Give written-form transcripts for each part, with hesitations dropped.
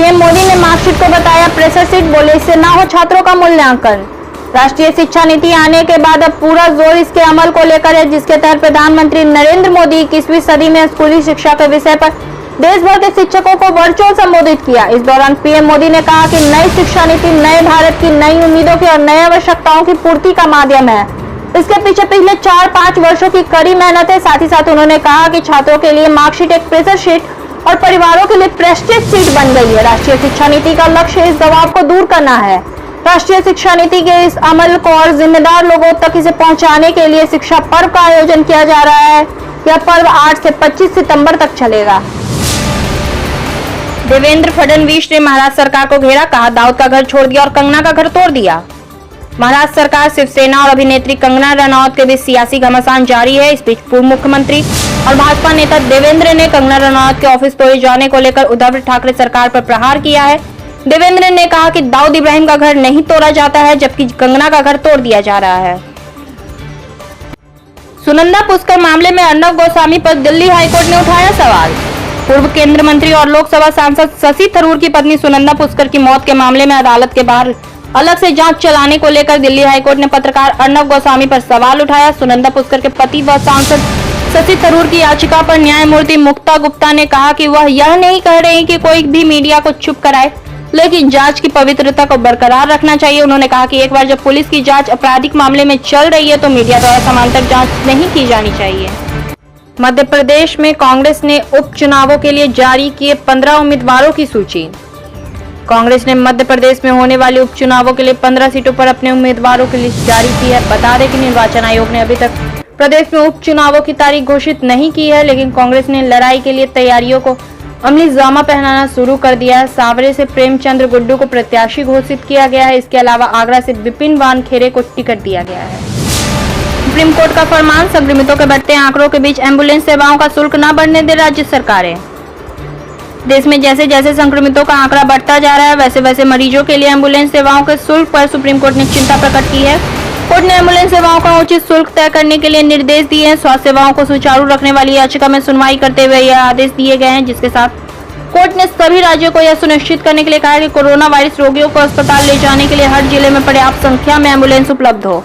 PM Modi ने marksheet को बताया प्रेशर शीट, बोले इससे ना हो छात्रों का मूल्यांकन। राष्ट्रीय शिक्षा नीति आने के बाद अब पूरा जोर इसके अमल को लेकर है, जिसके तहत प्रधानमंत्री नरेंद्र मोदी 21वीं सदी में स्कूली शिक्षा के विषय पर देश भर के शिक्षकों को वर्चुअल संबोधित किया। इस दौरान पीएम मोदी ने कहा कि नई शिक्षा नीति नए भारत की नई उम्मीदों की और नई आवश्यकताओं की पूर्ति का माध्यम है। इसके पीछे पिछले 4-5 वर्षों की कड़ी मेहनत है। साथ ही साथ उन्होंने कहा कि छात्रों के लिए मार्कशीट एक प्रेशर शीट और परिवारों के लिए प्रेस्टीज शीट बन गई है। राष्ट्रीय शिक्षा नीति का लक्ष्य इस दबाव को दूर करना है। राष्ट्रीय शिक्षा नीति के इस अमल को और जिम्मेदार लोगों तक इसे पहुंचाने के लिए शिक्षा पर्व का आयोजन किया जा रहा है। यह पर्व 8 से 25 सितंबर तक चलेगा। देवेंद्र फडणवीस ने महाराष्ट्र सरकार को घेरा, कहा दाऊद का घर छोड़ दिया और कंगना का घर तोड़ दिया। महाराष्ट्र सरकार, शिवसेना और अभिनेत्री कंगना रनौत के बीच सियासी घमासान जारी है। इस बीच पूर्व मुख्यमंत्री और भाजपा नेता देवेंद्र ने कंगना रनौत के ऑफिस तोड़े जाने को लेकर उद्धव ठाकरे सरकार पर प्रहार किया है। देवेंद्र ने कहा कि दाऊद इब्राहिम का घर नहीं तोड़ा जाता है, जबकि कंगना का घर तोड़ दिया जा रहा है। सुनंदा पुष्कर मामले में अर्नब गोस्वामी पर दिल्ली हाईकोर्ट ने उठाया सवाल। पूर्व केंद्रीय मंत्री और लोकसभा सांसद शशि थरूर की पत्नी सुनंदा पुष्कर की मौत के मामले में अदालत के बाहर अलग से जांच चलाने को लेकर दिल्ली हाईकोर्ट ने पत्रकार अर्नब गोस्वामी पर सवाल उठाया। सुनंदा पुष्कर के पति व सांसद शशि थरूर की याचिका पर न्यायमूर्ति मुक्ता गुप्ता ने कहा कि वह यह नहीं कह रहे कि कोई भी मीडिया को चुप कराए, लेकिन जांच की पवित्रता को बरकरार रखना चाहिए। उन्होंने कहा कि एक बार जब पुलिस की जांच आपराधिक मामले में चल रही है तो मीडिया द्वारा समानांतर जांच नहीं की जानी चाहिए। मध्य प्रदेश में कांग्रेस ने उपचुनावों के लिए जारी किए 15 उम्मीदवारों की सूची। कांग्रेस ने मध्य प्रदेश में होने वाले उपचुनावों के लिए 15 सीटों पर अपने उम्मीदवारों की लिस्ट जारी की है। बता दें कि निर्वाचन आयोग ने अभी तक प्रदेश में उपचुनावों की तारीख घोषित नहीं की है, लेकिन कांग्रेस ने लड़ाई के लिए तैयारियों को अमली जामा पहनाना शुरू कर दिया है। सांवरे से प्रेमचंद्र गुड्डू को प्रत्याशी घोषित किया गया है। इसके अलावा आगरा से विपिन वानखेड़े को टिकट दिया गया है। सुप्रीम कोर्ट का फरमान, संक्रमितों के बढ़ते आंकड़ों के बीच एम्बुलेंस सेवाओं का शुल्क न बढ़ने दे राज्य सरकारें। देश में जैसे जैसे संक्रमितों का आंकड़ा बढ़ता जा रहा है, वैसे वैसे मरीजों के लिए एम्बुलेंस सेवाओं के शुल्क पर सुप्रीम कोर्ट ने चिंता प्रकट की है। कोर्ट ने एम्बुलेंस सेवाओं का उचित शुल्क तय करने के लिए निर्देश दिए हैं। स्वास्थ्य सेवाओं को सुचारू रखने वाली याचिका में सुनवाई करते हुए यह आदेश दिए गए हैं, जिसके साथ कोर्ट ने सभी राज्यों को यह सुनिश्चित करने के लिए कहा है कि कोरोना वायरस रोगियों को अस्पताल ले जाने के लिए हर जिले में पर्याप्त संख्या में एम्बुलेंस उपलब्ध हो।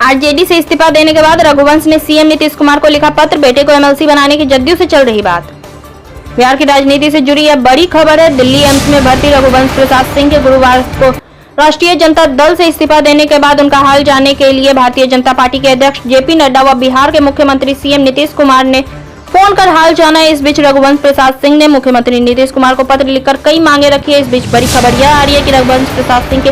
आरजेडी से इस्तीफा देने के बाद रघुवंश ने सीएम नीतीश कुमार को लिखा पत्र, बेटे को एमएलसी बनाने की जदयू से चल रही बात। बिहार की राजनीति से जुड़ी यह बड़ी खबर है। दिल्ली एम्स में भर्ती रघुवंश प्रसाद सिंह के गुरुवार को राष्ट्रीय जनता दल से इस्तीफा देने के बाद उनका हाल जानने के लिए भारतीय जनता पार्टी के अध्यक्ष जेपी नड्डा व बिहार के मुख्यमंत्री सीएम नीतीश कुमार ने फोन कर हाल जाना। इस बीच रघुवंश प्रसाद सिंह ने मुख्यमंत्री नीतीश कुमार को पत्र लिखकर कई मांगे रखी है। इस बीच बड़ी खबर यह आ रही है कि रघुवंश प्रसाद सिंह के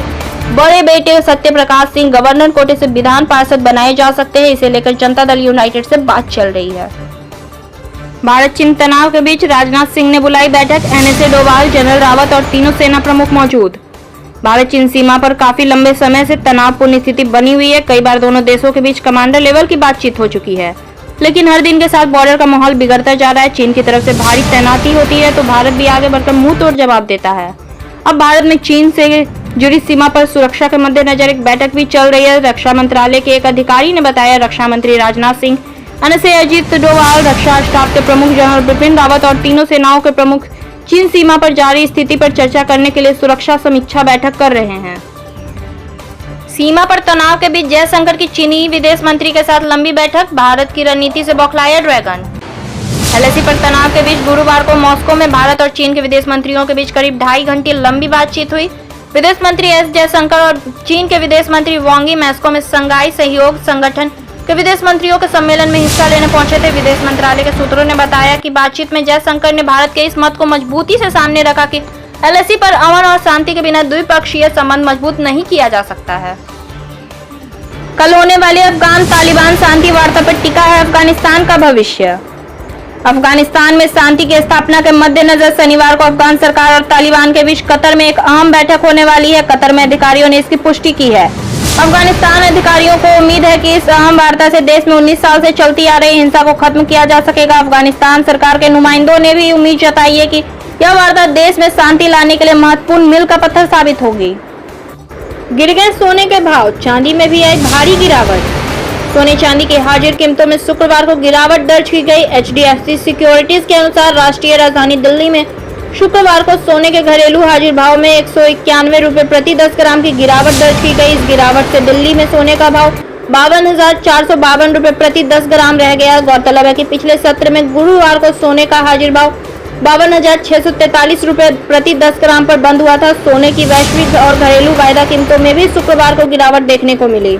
बड़े बेटे सत्य प्रकाश सिंह गवर्नर कोटे से विधान पार्षद बनाए जा सकते हैं। इसे लेकर जनता दल यूनाइटेड से बात चल रही है। भारत चीन तनाव के बीच राजनाथ सिंह ने बुलाई बैठक, एनएसए डोभाल, जनरल रावत और तीनों सेना प्रमुख मौजूद। भारत चीन सीमा पर काफी लंबे समय से तनावपूर्ण स्थिति बनी हुई है। कई बार दोनों देशों के बीच कमांडर लेवल की बातचीत हो चुकी है, लेकिन हर दिन के साथ बॉर्डर का माहौल बिगड़ता जा रहा है। चीन की तरफ से भारी तैनाती होती है तो भारत भी आगे बढ़कर मुंह तोड़ जवाब देता है। अब भारत में चीन से जुड़ी सीमा पर सुरक्षा के मद्देनजर एक बैठक भी चल रही है। रक्षा मंत्रालय के एक अधिकारी ने बताया, रक्षा मंत्री राजनाथ सिंह, एनएसए अजीत डोभाल, रक्षा स्टाफ के प्रमुख जनरल बिपिन रावत और तीनों सेनाओं के प्रमुख चीन सीमा पर जारी स्थिति पर चर्चा करने के लिए सुरक्षा समीक्षा बैठक कर रहे हैं। सीमा पर तनाव के बीच जयशंकर की चीनी विदेश मंत्री के साथ लंबी बैठक, भारत की रणनीति से बौखलाया ड्रैगन। एलएसी पर तनाव के बीच गुरुवार को मॉस्को में भारत और चीन के विदेश मंत्रियों के बीच करीब 2.5 घंटे लंबी बातचीत हुई। विदेश मंत्री एस जयशंकर और चीन के विदेश मंत्री वांग यी मॉस्को में शंघाई सहयोग संगठन के विदेश मंत्रियों के सम्मेलन में हिस्सा लेने पहुंचे थे। विदेश मंत्रालय के सूत्रों ने बताया कि बातचीत में जयशंकर ने भारत के इस मत को मजबूती से सामने रखा कि एलएसी पर अमन और शांति के बिना द्विपक्षीय संबंध मजबूत नहीं किया जा सकता है। कल होने वाली अफगान तालिबान शांति वार्ता पर टिका है अफगानिस्तान का भविष्य। अफगानिस्तान में शांति की स्थापना के मद्देनजर शनिवार को अफगान सरकार और तालिबान के बीच कतर में एक अहम बैठक होने वाली है। कतर में अधिकारियों ने इसकी पुष्टि की है। अफगानिस्तान अधिकारियों को उम्मीद है कि इस अहम वार्ता से देश में 19 साल से चलती आ रही हिंसा को खत्म किया जा सकेगा। अफगानिस्तान सरकार के नुमाइंदों ने भी उम्मीद जताई है कि यह वार्ता देश में शांति लाने के लिए महत्वपूर्ण मील का पत्थर साबित होगी। गिर गए सोने के भाव, चांदी में भी आई भारी गिरावट। सोने चांदी की हाजिर कीमतों में शुक्रवार को गिरावट दर्ज की गई। HDFC सिक्योरिटीज के अनुसार राष्ट्रीय राजधानी दिल्ली में शुक्रवार को सोने के घरेलू हाजिर भाव में 191 रुपए प्रति 10 ग्राम की गिरावट दर्ज की गई। इस गिरावट से दिल्ली में सोने का भाव 52,452 रुपए प्रति 10 ग्राम रह गया। गौरतलब है कि पिछले सत्र में गुरुवार को सोने का हाजिर भाव 52,643 रुपए प्रति 10 ग्राम पर बंद हुआ था। सोने की वैश्विक और घरेलू वायदा कीमतों में भी शुक्रवार को गिरावट देखने को मिली।